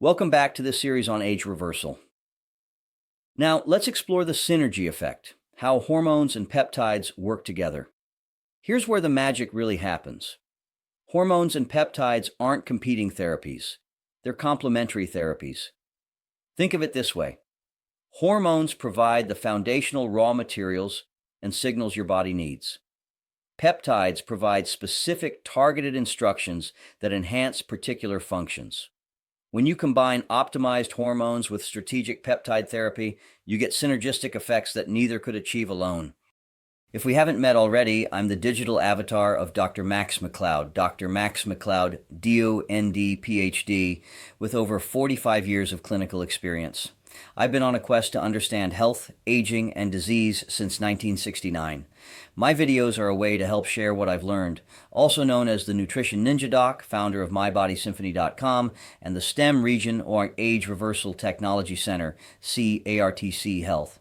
Welcome back to this series on age reversal. Now, let's explore the synergy effect, how hormones and peptides work together. Here's where the magic really happens. Hormones and peptides aren't competing therapies. They're complementary therapies. Think of it this way. Hormones provide the foundational raw materials and signals your body needs. Peptides provide specific targeted instructions that enhance particular functions. When you combine optimized hormones with strategic peptide therapy, you get synergistic effects that neither could achieve alone. If we haven't met already, I'm the digital avatar of Dr. Max McLeod, Dr. Max McLeod, DO.ND, PhD, with over 45 years of clinical experience. I've been on a quest to understand health, aging, and disease since 1969. My videos are a way to help share what I've learned, also known as the Nutrition Ninja Doc, founder of MyBodySymphony.com, and the STEM Region or Age Reversal Technology Center, see ARTC Health.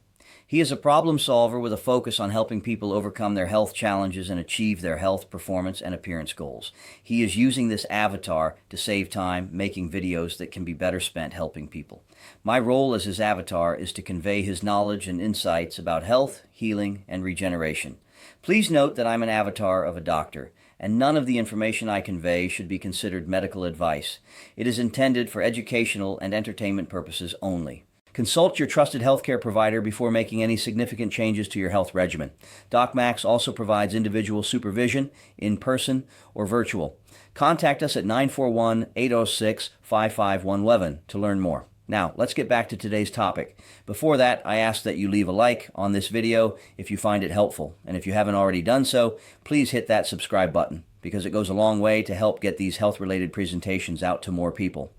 He is a problem solver with a focus on helping people overcome their health challenges and achieve their health, performance, and appearance goals. He is using this avatar to save time, making videos that can be better spent helping people. My role as his avatar is to convey his knowledge and insights about health, healing, and regeneration. Please note that I'm an avatar of a doctor, and none of the information I convey should be considered medical advice. It is intended for educational and entertainment purposes only. Consult your trusted healthcare provider before making any significant changes to your health regimen. Doc Max also provides individual supervision, in person or virtual. Contact us at 941-806-5511 to learn more. Now, let's get back to today's topic. Before that, I ask that you leave a like on this video if you find it helpful. And if you haven't already done so, please hit that subscribe button because it goes a long way to help get these health-related presentations out to more people.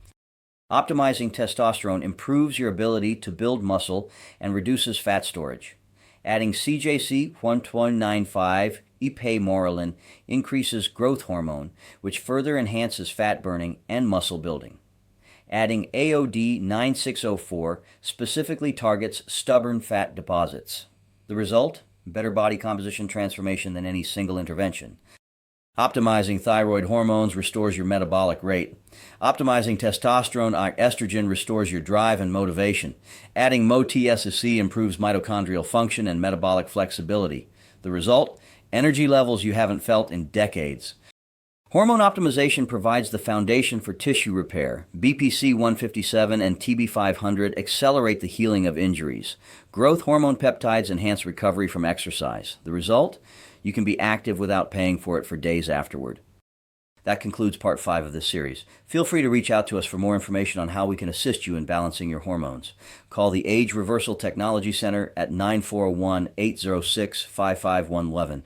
Optimizing testosterone improves your ability to build muscle and reduces fat storage. Adding CJC 1.95 ipamorelin increases growth hormone, which further enhances fat burning and muscle building. Adding AOD 9604 specifically targets stubborn fat deposits. The result? Better body composition transformation than any single intervention. Optimizing thyroid hormones restores your metabolic rate. Optimizing testosterone or estrogen restores your drive and motivation. Adding MoTSSC improves mitochondrial function and metabolic flexibility. The result? Energy levels you haven't felt in decades. Hormone optimization provides the foundation for tissue repair. BPC 157 and TB 500 accelerate the healing of injuries. Growth hormone peptides enhance recovery from exercise. The result? You can be active without paying for it for days afterward. That concludes part 5 of this series. Feel free to reach out to us for more information on how we can assist you in balancing your hormones. Call the Age Reversal Technology Center at 941-806-5511.